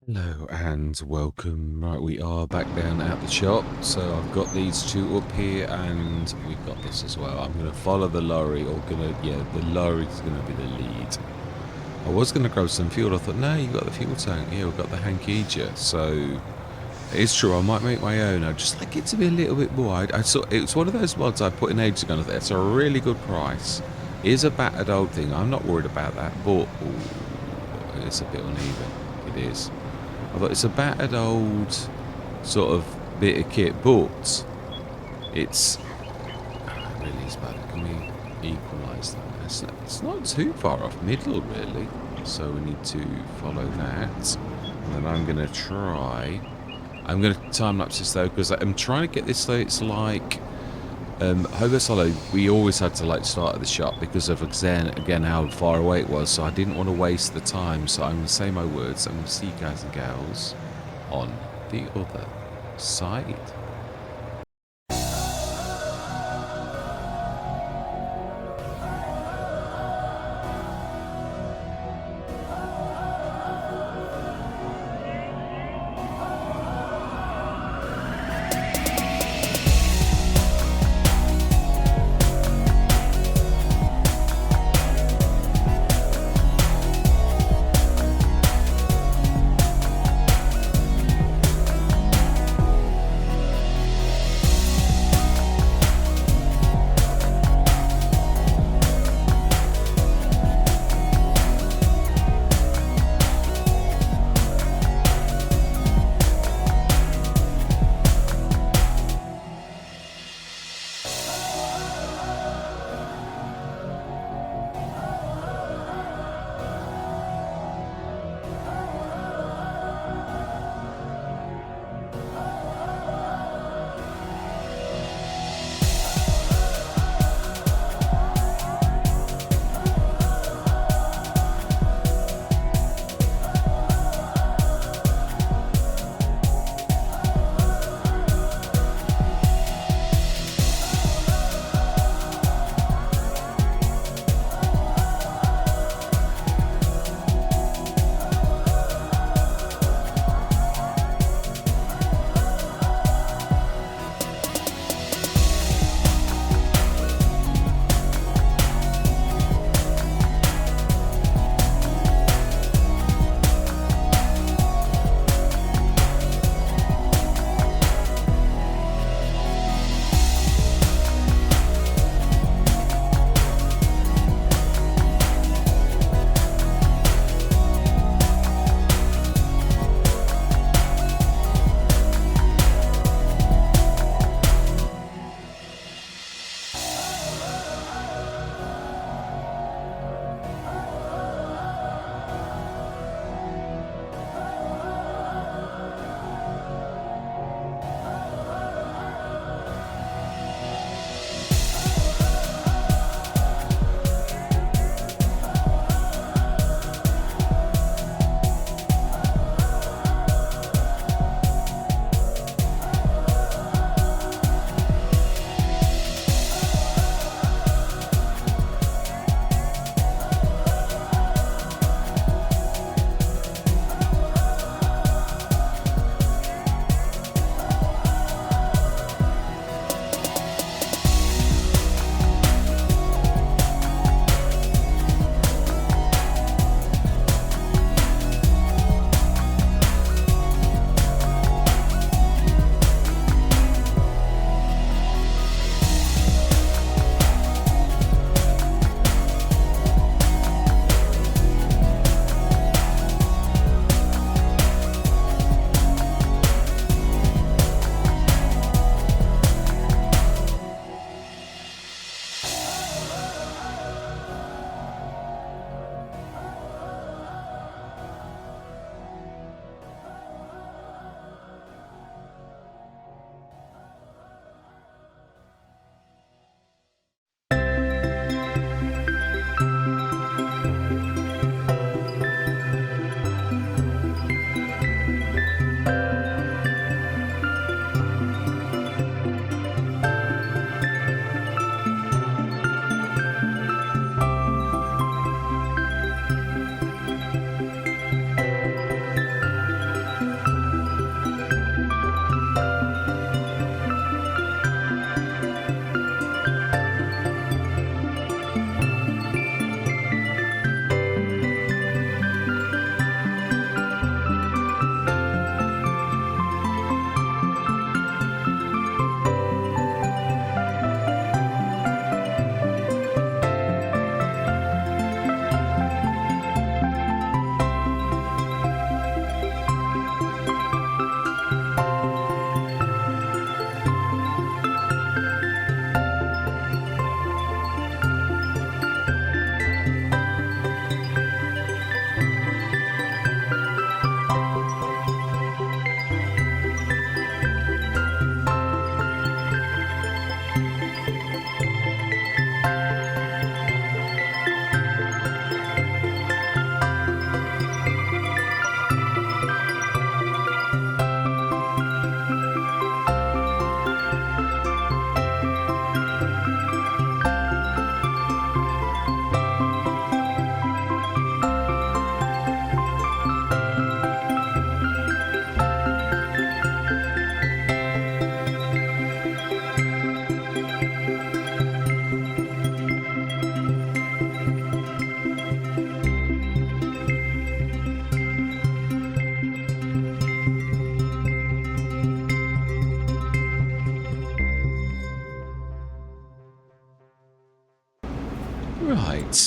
Hello and welcome. Right, we are back down at the shop. So I've got these two up here and we've got this as well. I'm going to follow the lorry the lorry's going to be the lead. I was going to grab some fuel. I thought, no, you've got the fuel tank. Yeah, we've got the Hankija. So it's true, I might make my own. I just like it to be a little bit more. I saw it's one of those mods I put in ages ago. It's a really good price. It is a battered old thing. I'm not worried about that, but ooh, it's a bit uneven. It is. I thought it's a battered old sort of bit of kit, but it's really is bad. Can we equalise that? It's not too far off middle, really. So we need to follow that. And then I'm going to try... I'm going to time-lapse this, though, because I'm trying to get this so it's like... Hobo Solo, we always had to like start at the shop because of again how far away it was, so I didn't want to waste the time. So I'm going to say my words. I'm going to see you guys and gals on the other side.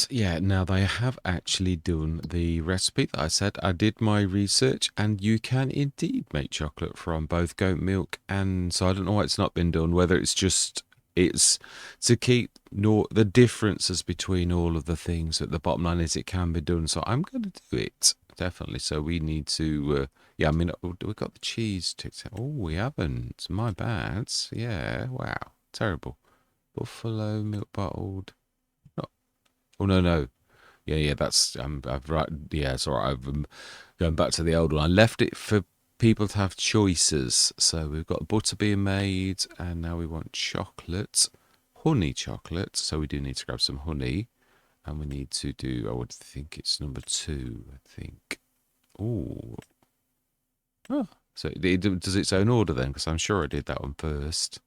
Yeah, now they have actually done the recipe that I said. I did my research, and you can indeed make chocolate from both goat milk and, so I don't know why it's not been done, whether it's just, it's to keep the differences between all of the things, but the bottom line is it can be done. So I'm going to do it, definitely. So we need to, yeah, I mean, we've got the cheese ticked out. Oh, we haven't. My bad. Yeah, wow. Terrible. Buffalo milk bottled. Oh, no, no. Yeah, that's I've right. Yeah, it's all right. I'm going back to the old one. I left it for people to have choices. So we've got butter being made, and now we want chocolate, honey chocolate. So we do need to grab some honey, and we need to do. I would think it's number 2. I think. Ooh. Oh, so it does its own order then, because I'm sure I did that one first.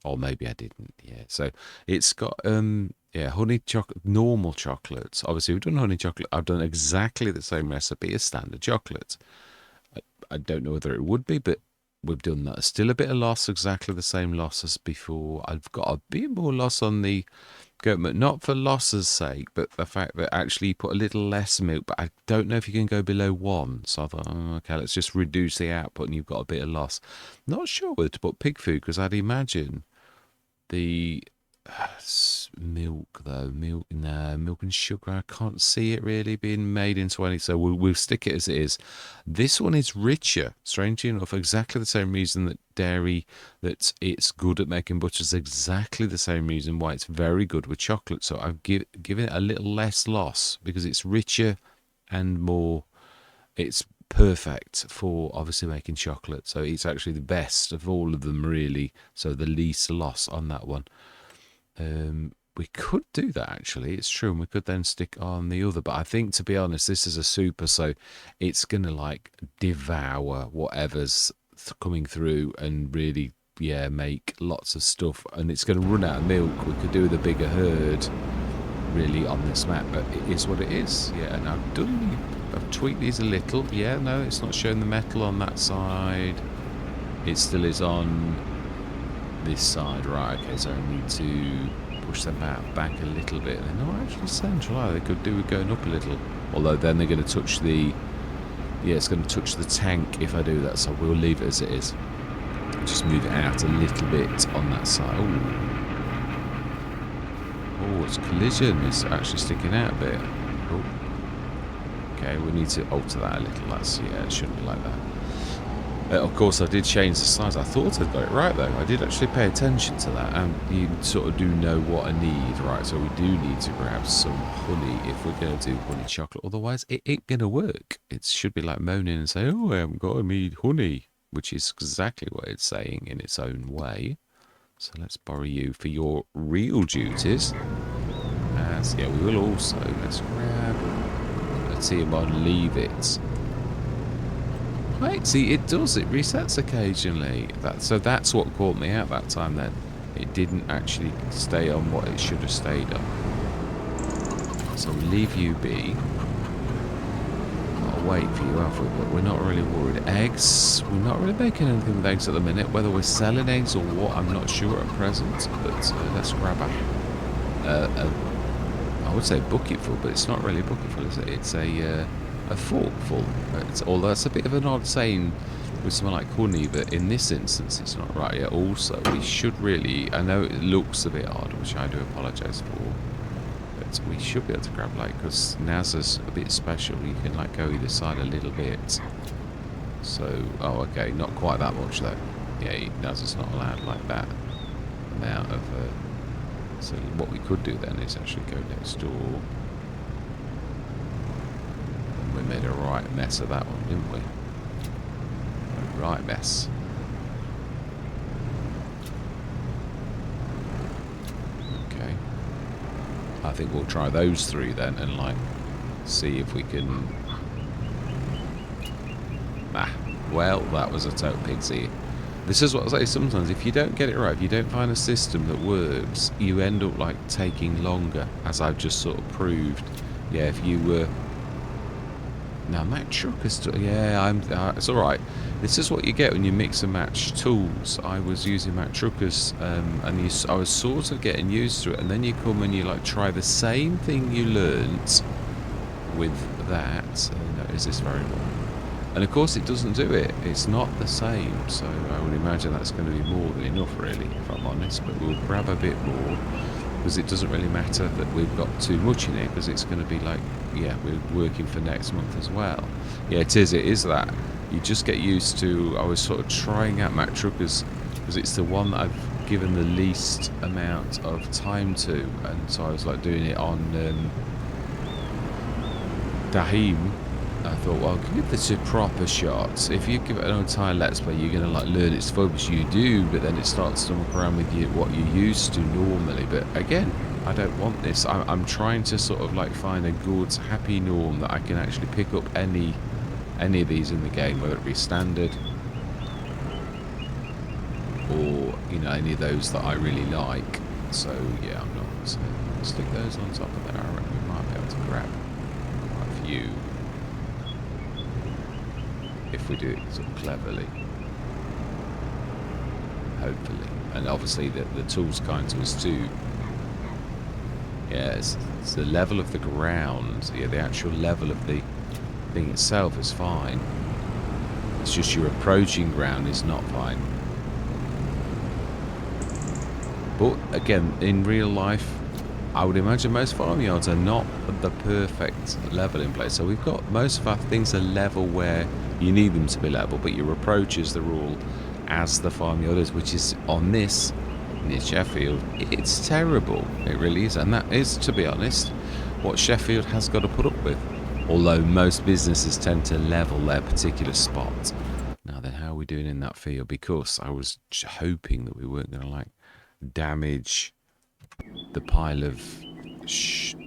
Or maybe I didn't. Yeah. So it's got yeah, honey chocolate, normal chocolates. Obviously, we've done honey chocolate. I've done exactly the same recipe as standard chocolate. I don't know whether it would be, but we've done that. Still a bit of loss, exactly the same loss as before. I've got a bit more loss on the goat milk, not for loss's sake, but the fact that actually you put a little less milk, but I don't know if you can go below 1. So I thought, oh, okay, let's just reduce the output, and you've got a bit of loss. Not sure whether to put pig food, because I'd imagine the milk, though, milk and sugar, I can't see it really being made into any, so we'll stick it as it is. This one is richer, strangely enough, exactly the same reason that dairy, that it's good at making butter, is exactly the same reason why it's very good with chocolate. So I've given it a little less loss because it's richer and more, it's perfect for obviously making chocolate. So it's actually the best of all of them, really. So the least loss on that one. We could do that, actually. It's true, and we could then stick on the other. But I think, to be honest, this is a super, so it's gonna like devour whatever's coming through and really, yeah, make lots of stuff. And it's gonna run out of milk. We could do with a bigger herd, really, on this map, but it is what it is. Yeah, and I've tweaked these a little. Yeah, no, it's not showing the metal on that side. It still is on this side. Right, okay, so I need to push them back a little bit. They're not actually central, are they? They could do with going up a little. Although then they're going to touch the, yeah, it's going to touch the tank if I do that, so we'll leave it as it is. Just move it out a little bit on that side. Oh, it's collision. It's actually sticking out a bit. Oh. Okay, we need to alter that a little. That's, yeah, it shouldn't be like that. Of course, I did change the size. I thought I'd got it right, though. I did actually pay attention to that, and you sort of do know what I need, right? So we do need to grab some honey if we're going to do honey chocolate. Otherwise, it ain't going to work. It should be like moaning and saying, oh, I haven't got any honey, which is exactly what it's saying in its own way. So let's borrow you for your real duties. So yeah, we will also, let's grab, let's see him on leave it. Right, see, it does. It resets occasionally. So that's what caught me out that time then. It didn't actually stay on what it should have stayed on. So we'll leave you be. I'll wait for you, have we? But we're not really worried. Eggs, we're not really making anything with eggs at the minute. Whether we're selling eggs or what, I'm not sure at present. But let's grab I would say a bucket full, but it's not really a bucket full, is it? It's a forkful. Although that's a bit of an odd saying with something like honey, but in this instance it's not right yet. Also, we should really, I know it looks a bit odd, which I do apologise for, but we should be able to grab, like, because NASA's a bit special, you can like go either side a little bit. So, oh okay, not quite that much though. Yeah, NASA's not allowed like that amount of so what we could do then is actually go next door. We made a right mess of that one, didn't we? A right mess. Okay. I think we'll try those 3 then and like see if we can. Well, that was a total pixie. This is what I say sometimes, if you don't get it right, if you don't find a system that works, you end up like taking longer, as I've just sort of proved. Yeah, if you were Now, Mac Truckers, yeah, it's all right. This is what you get when you mix and match tools. I was using Mac Truckers, and I was sort of getting used to it, and then you come and you like try the same thing you learnt with that. No, is this variable? And of course, it doesn't do it. It's not the same. So I would imagine that's going to be more than enough, really, if I'm honest. But we'll grab a bit more, because it doesn't really matter that we've got too much in it, because it's going to be like, yeah, we're working for next month as well. Yeah, it is that. You just get used to, I was sort of trying out Mac Truckers, because it's the one that I've given the least amount of time to, and so I was like doing it on Dahim. I thought, well, give this a proper shot. If you give it an entire Let's Play, you're going to like learn its focus. You do, but then it starts to muck around with you what you're used to normally. But again, I don't want this. I'm trying to sort of like find a good, happy norm that I can actually pick up any of these in the game, whether it be standard or, you know, any of those that I really like. So yeah, I'm not. So stick those on top of there. I reckon we might be able to grab quite a few. If we do it sort of cleverly, hopefully. And obviously the tool's kind to us too. Yeah, it's the level of the ground. Yeah, the actual level of the thing itself is fine. It's just your approaching ground is not fine. But again, in real life, I would imagine most farmyards are not the perfect level in place. So we've got most of our things are level where you need them to be level, but your approaches the rule as the farmyard is, which is on this near Sheffield. It's terrible. It really is. And that is, to be honest, what Sheffield has got to put up with. Although most businesses tend to level their particular spot. Now then, how are we doing in that field? Because I was hoping that we weren't going to like damage the pile of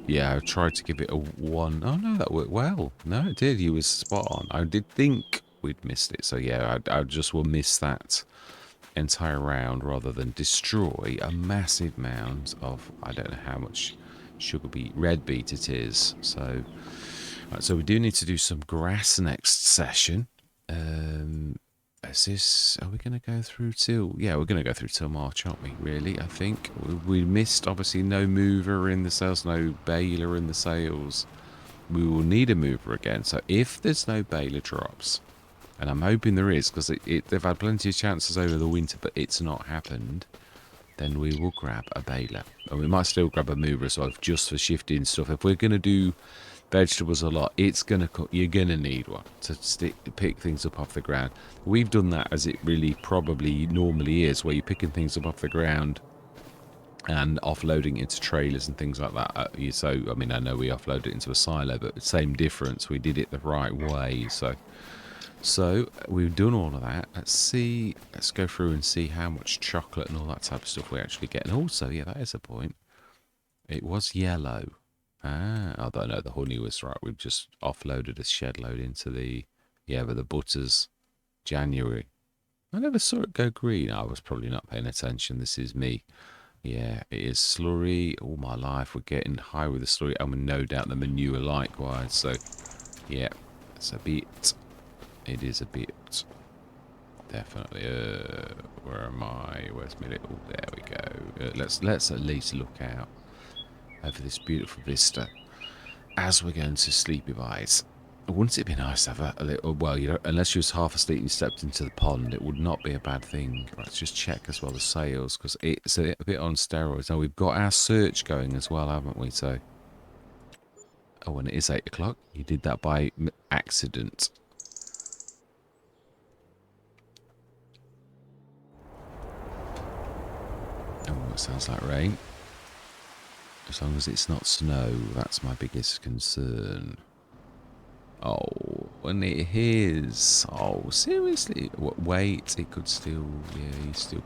yeah, I tried to give it a 1. Oh no, that worked well. No, it did. You was spot on. I did think we'd missed it. So yeah, I just will miss that entire round rather than destroy a massive mound of, I don't know how much sugar beet, red beet it is. So, right, so we do need to do some grass next session. Are we going to go through till... Yeah, we're going to go through till March, aren't we, really, I think. We missed, obviously, no mover in the sales, no baler in the sales. We will need a mover again. So if there's no baler drops, and I'm hoping there is, because they've had plenty of chances over the winter, but it's not happened, then we will grab a baler. And we might still grab a mover as well, just for shifting stuff. If we're going to do vegetables a lot, you're gonna need one to pick things up off the ground. We've done that as it really probably normally is, where you're picking things up off the ground and offloading it into trailers and things like that. So I mean, I know we offload it into a silo, but same difference. We did it the right way. So we've done all of that. Let's go through and see how much chocolate and all that type of stuff we actually get. And also, yeah, that is a point. It was yellow. I don't know, the honey was right. We've just offloaded a shed load into the... Yeah, but the butter's January. I never saw it go green. I was probably not paying attention. This is me. Yeah, it is slurry all my life. We're getting high with the slurry. And no doubt the manure likewise. So, yeah, it's a bit. It is a bit. Definitely. Where am I? Where's my little... There we go. Let's at least look out over this beautiful vista as we're going to sleepy bite. Wouldn't it be nice to have a little, well, you know, unless you was half asleep and you stepped into the pond, it would not be a bad thing. Right, let's just check as well the sales, because it's a bit on steroids. Now we've got our search going as well, haven't we? So, oh, and it is 8 o'clock. You did that by accident. Oh, it sounds like rain. As long as it's not snow, that's my biggest concern. Oh, and it is. Oh, seriously? Wait, it could still... Yeah, you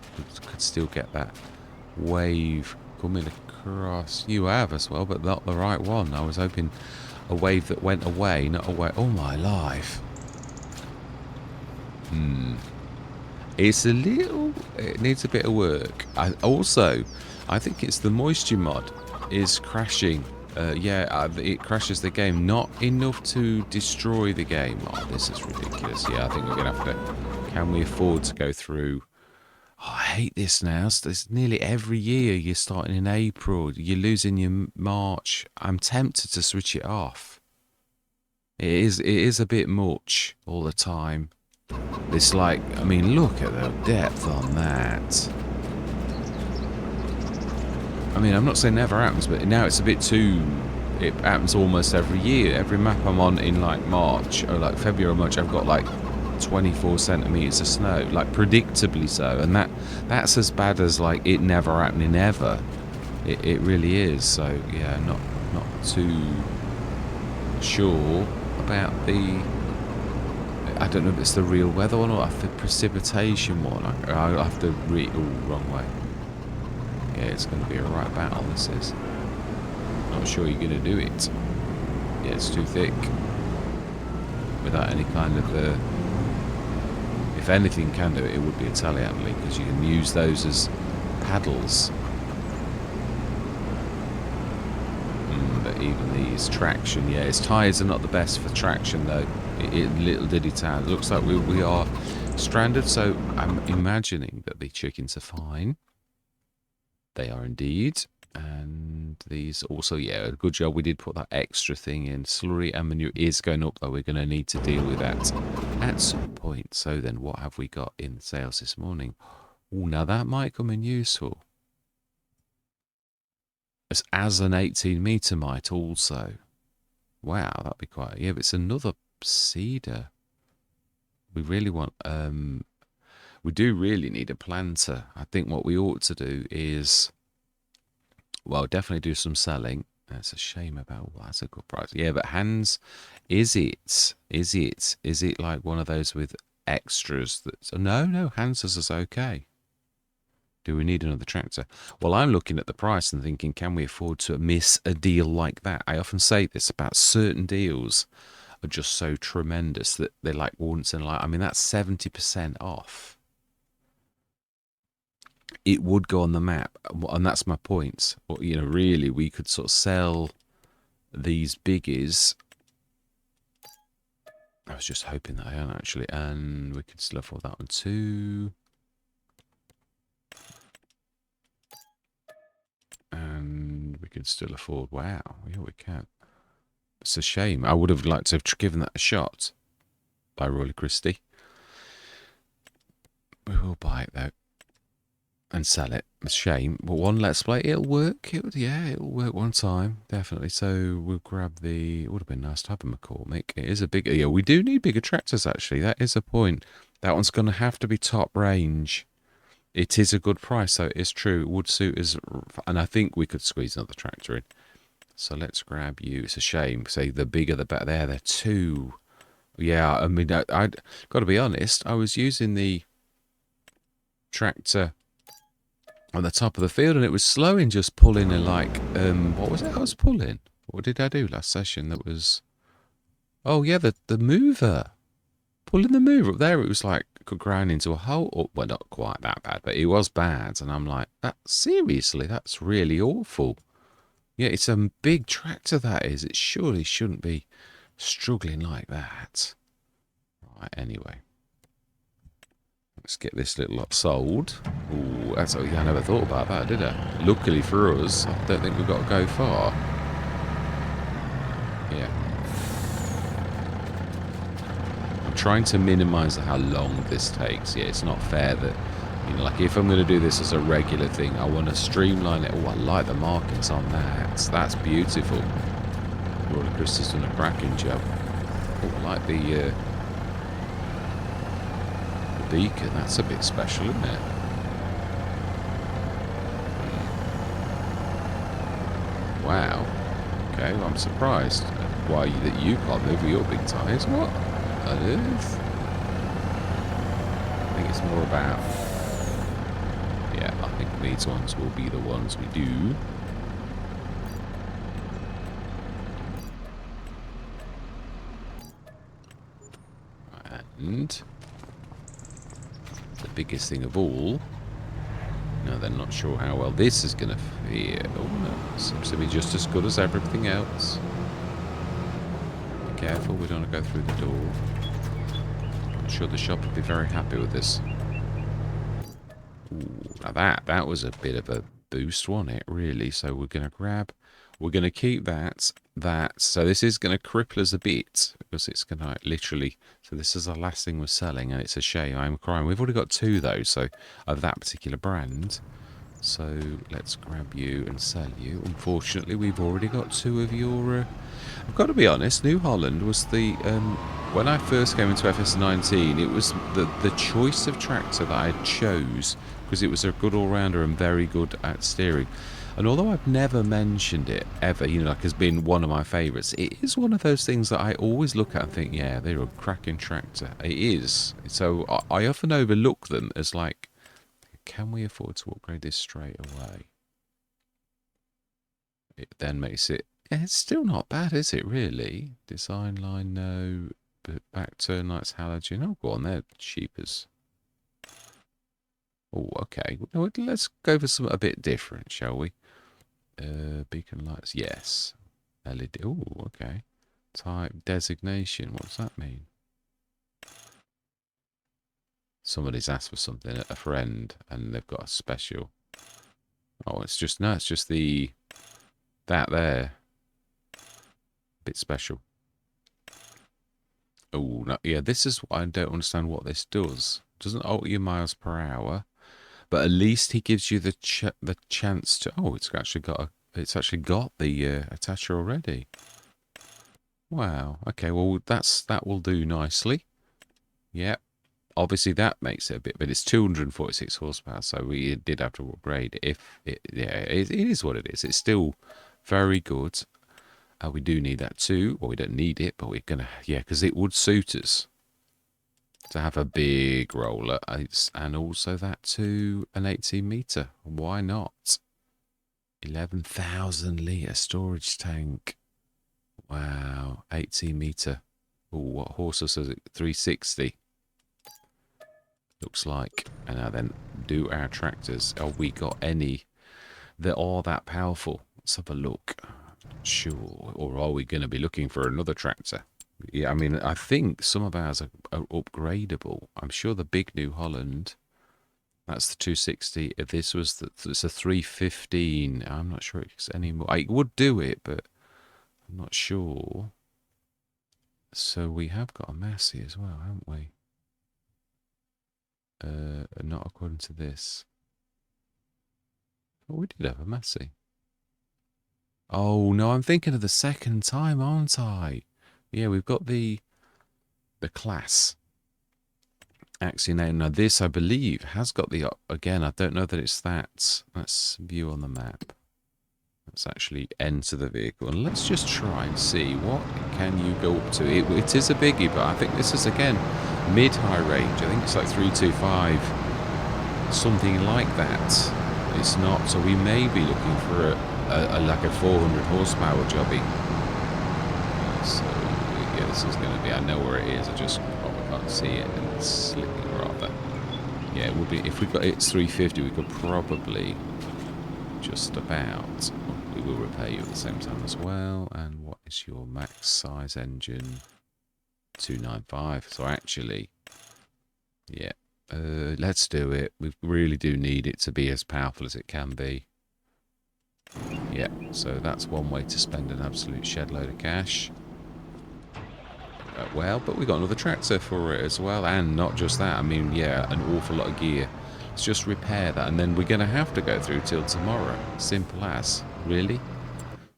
could still get that wave coming across. You have as well, but not the right one. I was hoping a wave that went away, not away. Oh, my life. It's a little... It needs a bit of work. I think it's the moisture mod is crashing Yeah, it crashes the game. Not enough to destroy the game. Oh, this is ridiculous. Yeah, I think we're going to have to... Can we afford to go through... Oh, I hate this now. It's nearly every year. You're starting in April. You're losing your March. I'm tempted to switch it off. It is a bit much all the time. It's like, I mean, look at the depth on that. I mean, I'm not saying never happens, but now it's a bit too... It happens almost every year. Every map I'm on in like March or like February or March, I've got like 24 centimetres of snow, like predictably so. And that's as bad as like it never happening ever. It really is. So yeah, not too sure about the... I don't know if it's the real weather one or the precipitation one. I'll have to read... Oh, wrong way. Yeah, it's going to be a right battle, this is. Not sure you're going to do it. Yeah, it's too thick. Without any kind of... if anything can do it, it would be a telehandler, because you can use those as paddles. But even these traction, yeah, its tyres are not the best for traction, though. Little did it out. It looks like we are stranded, so I'm imagining that the chickens are fine. They are indeed. And these also, yeah, a good job we did put that extra thing in. Slurry and manure is going up, though. We're going to need to deal with that at some point. So then what have we got in sales this morning? Oh, now that might come in useful. As an 18-metre mite also. Wow, that'd be quite... Yeah, but it's another cedar. We really want... we do really need a planter. I think what we ought to do is... Well, definitely do some selling. That's a shame about... Well, that's a good price. Yeah, but Hans, is it like one of those with extras? No, Hans says it's okay. Do we need another tractor? Well, I'm looking at the price and thinking, can we afford to miss a deal like that? I often say this about certain deals are just so tremendous that they're like once in a lifetime. I mean, that's 70% off. It would go on the map, and that's my point. You know, really, we could sort of sell these biggies. I was just hoping that I am actually, and we could still afford that one too. And we could still afford... Wow, yeah, we can. It's a shame. I would have liked to have given that a shot by Royal Christie. We will buy it, though. And sell it. It's a shame. But one Let's Play, it'll work. It'll work one time. Definitely. So we'll grab the... It would have been nice to have a McCormick. It is a bigger... Yeah, we do need bigger tractors, actually. That is a point. That one's going to have to be top range. It is a good price, though. It's true. It would suit us. And I think we could squeeze another tractor in. So let's grab you. It's a shame. Say the bigger the better. They're two. Yeah, I mean, I'd got to be honest. I was using the tractor on the top of the field, and it was slow in just pulling a like, what was it I was pulling? What did I do last session that was... Oh, yeah, the mover. Pulling the mover up there, it was like ground into a hole. Oh, well, not quite that bad, but it was bad. And I'm like, seriously, that's really awful. Yeah, it's a big tractor, that is. It surely shouldn't be struggling like that. Right, anyway. Let's get this little lot sold. Ooh, that's... I never thought about that, did I? Luckily for us, I don't think we've got to go far. Yeah. I'm trying to minimise how long this takes. Yeah, it's not fair that... You know, like if I'm going to do this as a regular thing, I want to streamline it. Oh, I like the markings on that. That's beautiful. Royal Christie's done a cracking job. Oh, I like the beacon. That's a bit special, isn't it? Wow. Okay, well, I'm surprised. Why that you can't move with your big tyres? What on earth? I think it's more about... Yeah, I think these ones will be the ones we do. And the biggest thing of all... No, No, they're not sure how well this is going to feel. Oh, no. Seems to be just as good as everything else. Be careful, we don't want to go through the door. I'm sure the shop would be very happy with this. Ooh, now that was a bit of a boost, wasn't it, really? So we're going to grab... We're going to keep that. So this is going to cripple us a bit, because it's going to literally... So this is the last thing we're selling, and it's a shame. I'm crying. We've already got 2, though, so of that particular brand. So let's grab you and sell you. Unfortunately, we've already got 2 of your... I've got to be honest, New Holland was the... when I first came into FS19, it was the choice of tractor that I chose, because it was a good all-rounder and very good at steering. And although I've never mentioned it ever, you know, like has been one of my favourites, it is one of those things that I always look at and think, yeah, they're a cracking tractor. It is. So I often overlook them as like, can we afford to upgrade this straight away? It then makes it, yeah, it's still not bad, is it, really? Design line, no. But back turn lights, halogen. Oh, go on, they're cheap as... Oh, okay. Well, let's go for something a bit different, shall we? Beacon lights, yes. LED, oh, okay. Type designation, what does that mean? Somebody's asked for something, a friend, and they've got a special. Oh, it's just, no, it's just the, that there. Bit special. Oh, no, yeah, this is, I don't understand what this does. It doesn't alter your miles per hour. But at least he gives you the chance to... Oh, it's actually got the attacher already. Wow. Okay, well, that will do nicely. Yep. Obviously, that makes it a bit... But it's 246 horsepower, so we did have to upgrade it. It is what it is. It's still very good. We do need that too. Well, we don't need it, but we're going to... Yeah, because it would suit us to have a big roller, and also that too, an 18 metre. Why not? 11,000 litre storage tank. Wow, 18 metre. Oh, what horses is it? 360. Looks like. And now then, do our tractors. Have we got any that are that powerful? Let's have a look. Sure. Or are we going to be looking for another tractor? Yeah, I mean, I think some of ours are upgradable. I'm sure the big New Holland, that's the 260. If this was it's a 315. I'm not sure it's any more. I would do it, but I'm not sure. So we have got a Massey as well, haven't we? Not according to this. Oh, we did have a Massey. Oh no, I'm thinking of the second time, aren't I? Yeah, we've got the class. Actually, now this, I believe, has got the... Again, I don't know that it's that. Let's view on the map. Let's actually enter the vehicle. And let's just try and see what can you go up to. It is a biggie, but I think this is, again, mid-high range. I think it's like 325. Something like that. It's not. So we may be looking for like a 400 horsepower jobby. So... Yeah, this is going to be... I know where it is. I just probably can't see it, and it's slipping rather. Yeah, it would be... If we got it's 350, we could probably just about... We will repair you at the same time as well. And what is your max size engine? 295. So actually, yeah, let's do it. We really do need it to be as powerful as it can be. Yeah, so that's one way to spend an absolute shed load of cash. Well, but we got another tractor for it as well, and not just that. I mean, yeah, an awful lot of gear. Let's just repair that, and then we're going to have to go through till tomorrow. Simple as, really.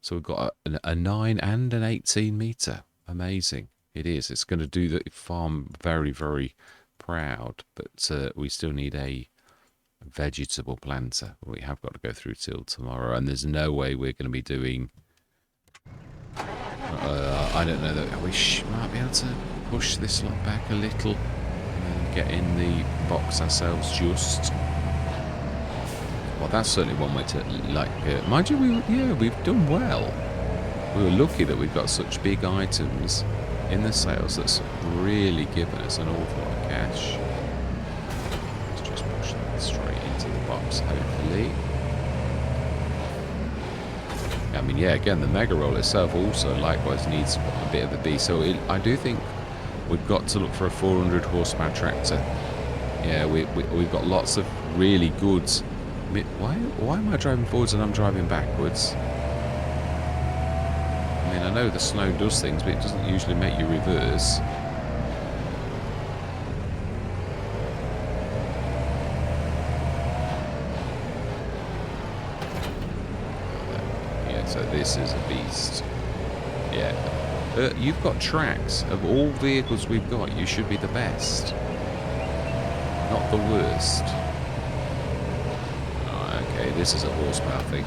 So we've got a 9 and an 18 metre. Amazing. It is. It's going to do the farm very, very proud, but we still need a vegetable planter. We have got to go through till tomorrow, and there's no way we're going to be doing... I don't know that we might be able to push this lot back a little and get in the box ourselves just. Well, that's certainly one way to, like, mind you, we've done well. We were lucky that we've got such big items in the sales that's really given us an awful lot of cash. Let's just push that straight into the box So hopefully. I mean, yeah, again, the Mega Roll itself also likewise needs a bit of a B. So I do think we've got to look for a 400 horsepower tractor. Yeah, we've got lots of really good... Why am I driving forwards and I'm driving backwards? I mean, I know the snow does things, but it doesn't usually make you reverse. Yeah, so this is a beast. Yeah. You've got tracks. Of all vehicles we've got, you should be the best. Not the worst. Oh, okay, this is a horsepower thing.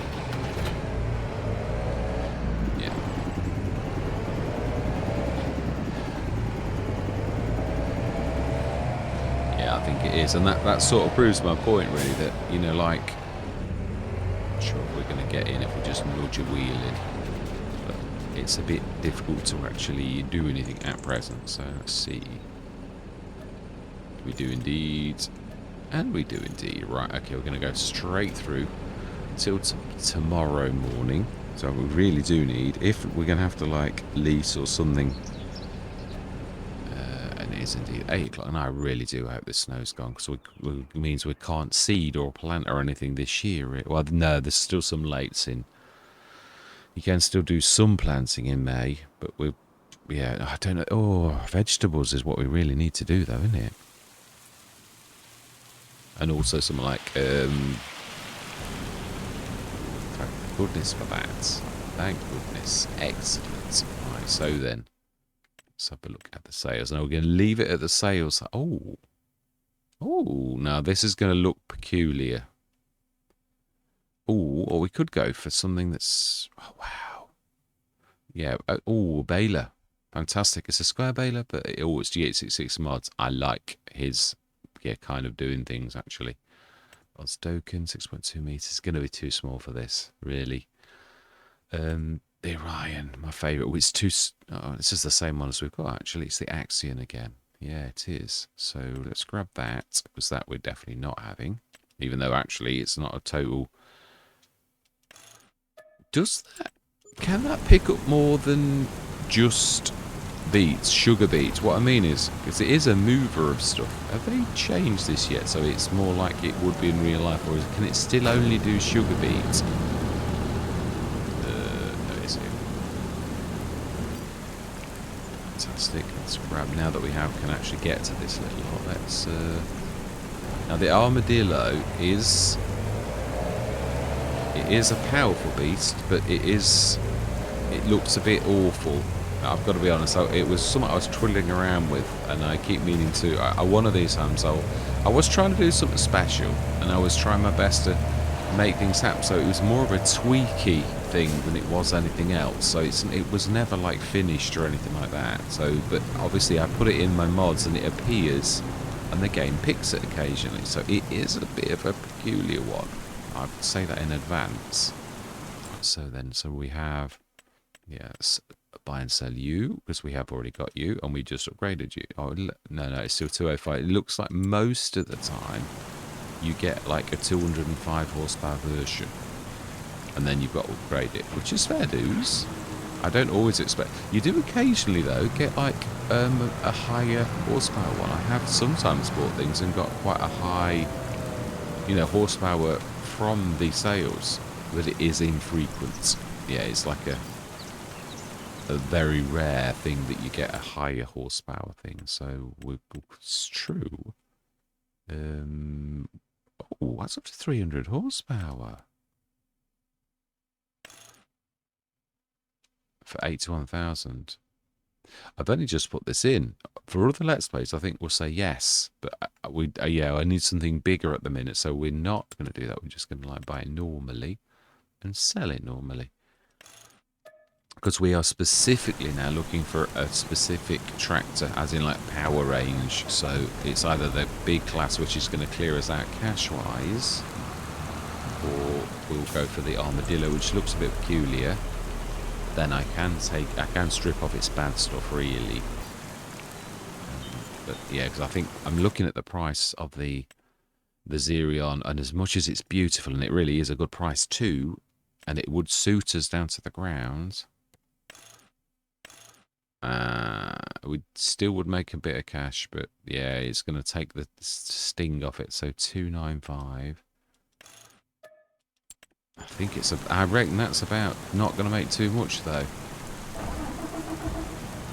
Yeah. Yeah, I think it is. And that sort of proves my point, really, that, you know, like... I'm not sure if we're going to get in if we just nudge a wheel in. But it's a bit difficult to actually do anything at present. So, let's see. We do indeed. And we do indeed. Right, okay, we're going to go straight through till tomorrow morning. So we really do need, if we're going to have to, like, lease or something. And it is indeed 8 o'clock. And I really do hope the snow's gone, because it means we can't seed or plant or anything this year. Well, no, there's still some lates in. You can still do some planting in May, but yeah, I don't know. Oh, vegetables is what we really need to do, though, isn't it? And also some, like, thank goodness for that. Thank goodness. Excellent. Right, so then, let's have a look at the sales. Now we're going to leave it at the sales. Oh. Oh, now this is going to look peculiar. Oh, or we could go for something that's... Oh, wow. Yeah, oh, baler. Fantastic. It's a square baler, but it's G866 mods. I like his... Yeah, kind of doing things, actually. Odds token, 6.2 meters. It's going to be too small for this, really. The Orion, my favourite. It's too... Oh, this is the same one as we've got, actually. It's the Axion again. Yeah, it is. So let's grab that, because that we're definitely not having. Even though, actually, it's not a total... Does that... Can that pick up more than just... beets, sugar beets? What I mean is, because it is a mover of stuff, have they changed this yet so it's more like it would be in real life, or can it still only do sugar beets? No, it's here. Fantastic. Let's grab, now that we can actually get to this little lot, let's now the armadillo is a powerful beast, but it looks a bit awful. I've got to be honest, it was something I was twiddling around with, and I keep meaning to. One of these times, I was trying to do something special, and I was trying my best to make things happen. So it was more of a tweaky thing than it was anything else. So it was never like finished or anything like that. So, but obviously I put it in my mods, and it appears, and the game picks it occasionally. So it is a bit of a peculiar one. I would say that in advance. So we have, yes. Buy and sell you, because we have already got you, and we just upgraded you. Oh, no, it's still 205. It looks like most of the time you get like a 205 horsepower version, and then you've got to upgrade it, which is fair dues. I don't always expect... You do occasionally, though, get like a higher horsepower one. I have sometimes bought things and got quite a high, horsepower from the sales, but it is infrequent. Yeah, it's like a very rare thing that you get a higher horsepower thing. So it's true. Oh, that's up to 300 horsepower for 81,000. I've only just put this in. For other Let's Plays, I think we'll say yes, but I need something bigger at the minute, so we're not going to do that. We're just going to like buy it normally and sell it normally. Because we are specifically now looking for a specific tractor, as in like power range. So it's either the big class, which is going to clear us out cash-wise, or we'll go for the armadillo, which looks a bit peculiar. Then I can strip off its bad stuff, really. But yeah, because I think I'm looking at the price of the the Xerion, and as much as it's beautiful, and it really is a good price too, and it would suit us down to the ground, we still would make a bit of cash, but yeah, it's going to take the sting off it. So 295. I think it's I reckon that's about not going to make too much though.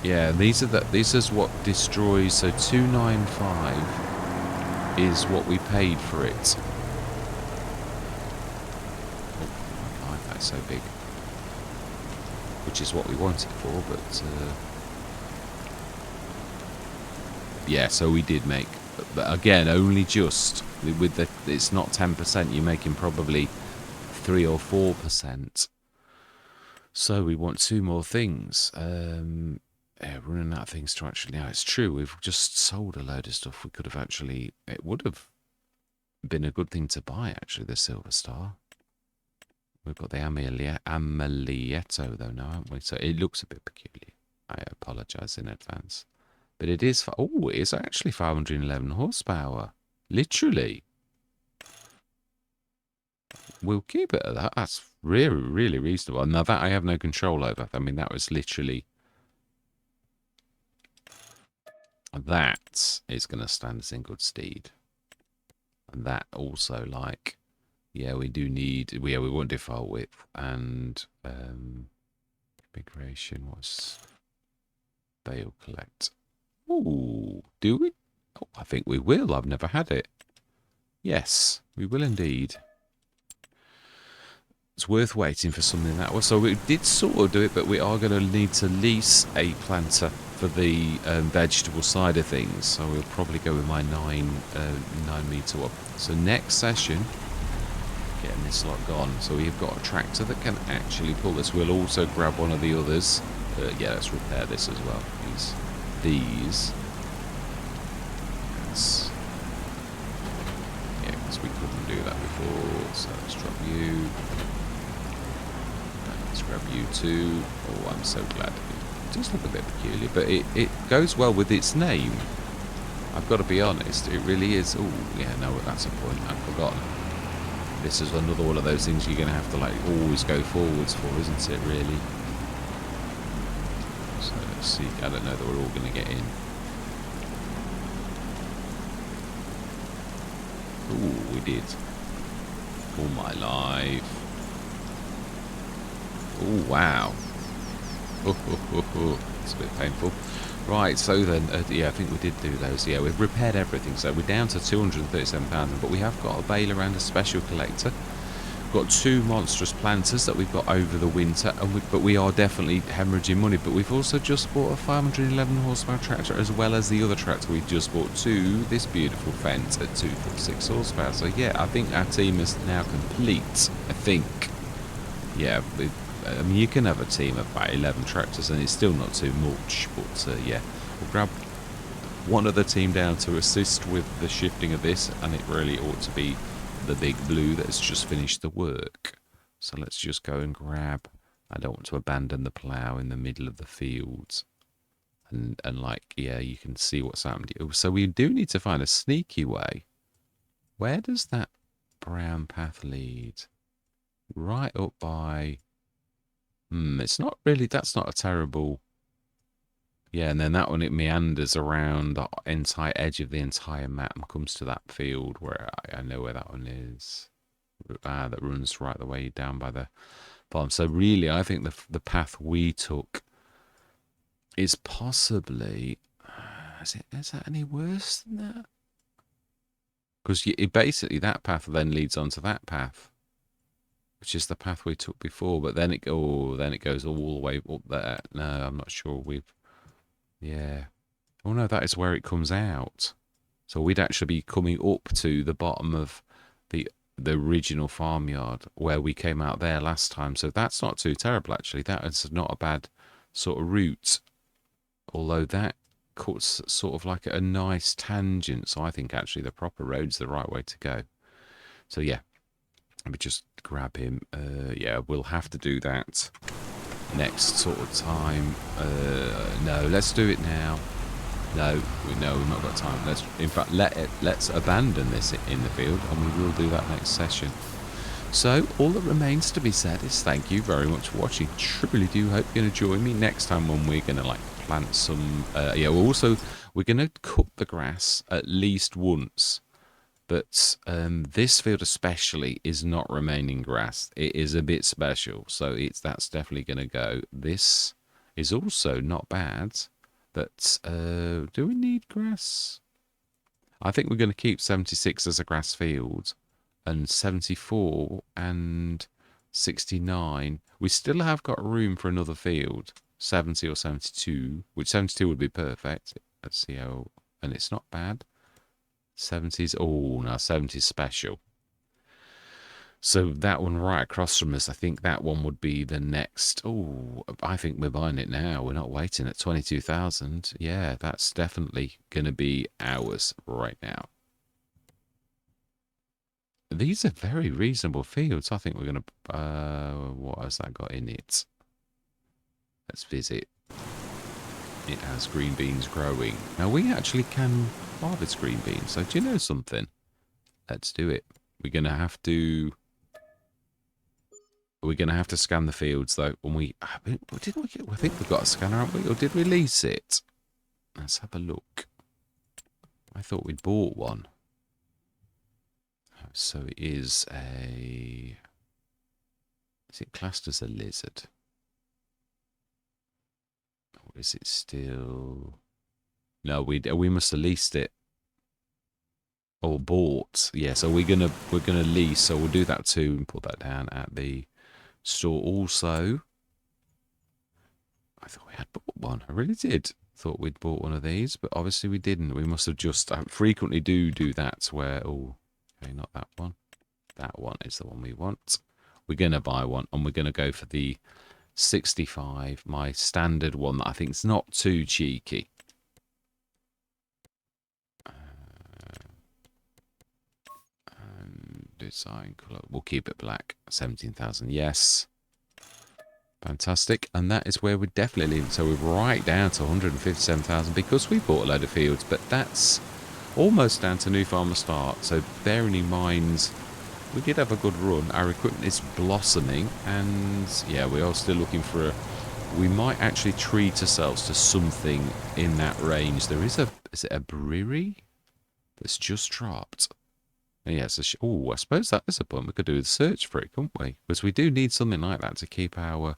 Yeah, this is what destroys. So 295 is what we paid for it. Oh my God, that's so big. Which is what we want it for, but yeah, so we did make, but again, only just with the, it's not 10%. You're making probably 3 or 4%. So we want 2 more things. Yeah, running out of things to actually. Now it's true. We've just sold a load of stuff. We could have actually. It would have been a good thing to buy actually. The Silver Star. We've got the Amelietto though now, haven't we? So it looks a bit peculiar. I apologise in advance. But it is, oh, it is actually 511 horsepower. Literally. We'll keep it at that. That's really, really reasonable. Now that I have no control over. I mean, that was literally... That is going to stand us in good stead. And that also, like... Yeah, we do need... Yeah, we want default width. And... configuration was... Bale collect. Ooh, do we? Oh, I think we will. I've never had it. Yes, we will indeed. It's worth waiting for something that was. So we did sort of do it, but we are going to need to lease a planter for the vegetable side of things. So we'll probably go with my 9 meter one. So next session, getting this lot gone. So we've got a tractor that can actually pull this. We'll also grab one of the others. Yeah, let's repair this as well. These. Yes. Yeah, because we couldn't do that before. So let's drop you. And let's grab you too. Oh, I'm so glad. It does look a bit peculiar, but it goes well with its name. I've got to be honest. It really is. Oh, yeah, no, that's a point. I've forgotten. This is another one of those things you're going to have to, like, always go forwards for, isn't it, really? So let's see. I don't know that we're all going to get in. Ooh, we did. All my life. Oh, wow. It's a bit painful. Right, so then, yeah, I think we did do those. Yeah, we've repaired everything. So we're down to 237,000, but we have got a baler and a special collector. Got 2 monstrous planters that we've got over the winter, and but we are definitely hemorrhaging money. But we've also just bought a 511 horsepower tractor, as well as the other tractor we've just bought to this beautiful fence at 246 horsepower. So yeah, I think our team is now complete. I think, yeah. I mean, you can have a team of about 11 tractors, and it's still not too much. But yeah, we'll grab one other team down to assist with the shifting of this, and it really ought to be the big blue that's just finished the work. So let's just go and grab. I don't want to abandon the plough in the middle of the fields. And like, yeah, you can see what's happened. So we do need to find a sneaky way. Where does that brown path lead? Right up by... it's not really... That's not a terrible... Yeah, and then that one, it meanders around the entire edge of the entire map and comes to that field where I know where that one is. That runs right the way down by the bottom. So really, I think the path we took is possibly... is that any worse than that? Because basically that path then leads onto that path, which is the path we took before. But then it goes all the way up there. No, I'm not sure we've... Yeah. Oh no, that is where it comes out. So we'd actually be coming up to the bottom of the original farmyard where we came out there last time. So that's not too terrible, actually. That is not a bad sort of route. Although that cuts sort of like a nice tangent. So I think actually the proper road's the right way to go. So yeah, let me just grab him. Yeah, we'll have to do that next sort of time. No, let's do it now. No, we've not got time. In fact, let's abandon this in the field, and we will do that next session. So, all that remains to be said is thank you very much for watching. Truly do hope you're going to join me next time when we're going to, like, plant some... we're going to cut the grass at least once. But this field especially is not remaining grass. It is a bit special, so that's definitely going to go. This is also not bad, but do we need grass? I think we're going to keep 76 as a grass field, and 74 and 69. We still have got room for another field, 70 or 72, which 72 would be perfect. Let's see how, and it's not bad. 70s, oh, now 70s special. So that one right across from us, I think that one would be the next. Oh, I think we're buying it now. We're not waiting at 22,000. Yeah, that's definitely going to be ours right now. These are very reasonable fields. I think we're going to, what has that got in it? Let's visit. It has green beans growing. Now we actually can harvest green beans. So do you know something? Let's do it. We're going to have to scan the fields though. I think we've got a scanner, haven't we? Or did we lease it? Let's have a look. I thought we'd bought one. So it is a... Is it classed as a lizard? Or is it still... No, we must have leased it. Or bought. Yeah, so we're gonna lease, so we'll do that too and put that down at the store also. I thought we had bought one. I really did. Thought we'd bought one of these, but obviously we didn't. We must have just frequently do that where, oh, okay, not that one. That one is the one we want. We're going to buy one, and we're going to go for the 65, my standard one that I think is not too cheeky. Design color. We'll keep it black. 17,000. Yes. Fantastic. And that is where we're definitely leaving. So we're right down to 157,000 because we bought a load of fields, but that's almost down to new farmer start. So bearing in mind, we did have a good run. Our equipment is blossoming, and yeah, we are still looking for we might actually treat ourselves to something in that range. There is is it a brewery that's just dropped? Yes. Oh, I suppose that is a point. We could do a search for it, couldn't we? Because we do need something like that to keep our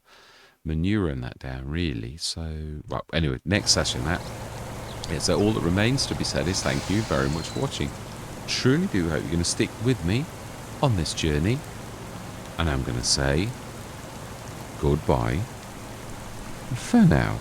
manure and that down, really. So, right. Anyway, next session. Yeah, so all that remains to be said is thank you very much for watching. Truly do hope you're going to stick with me on this journey. And I'm going to say goodbye for now.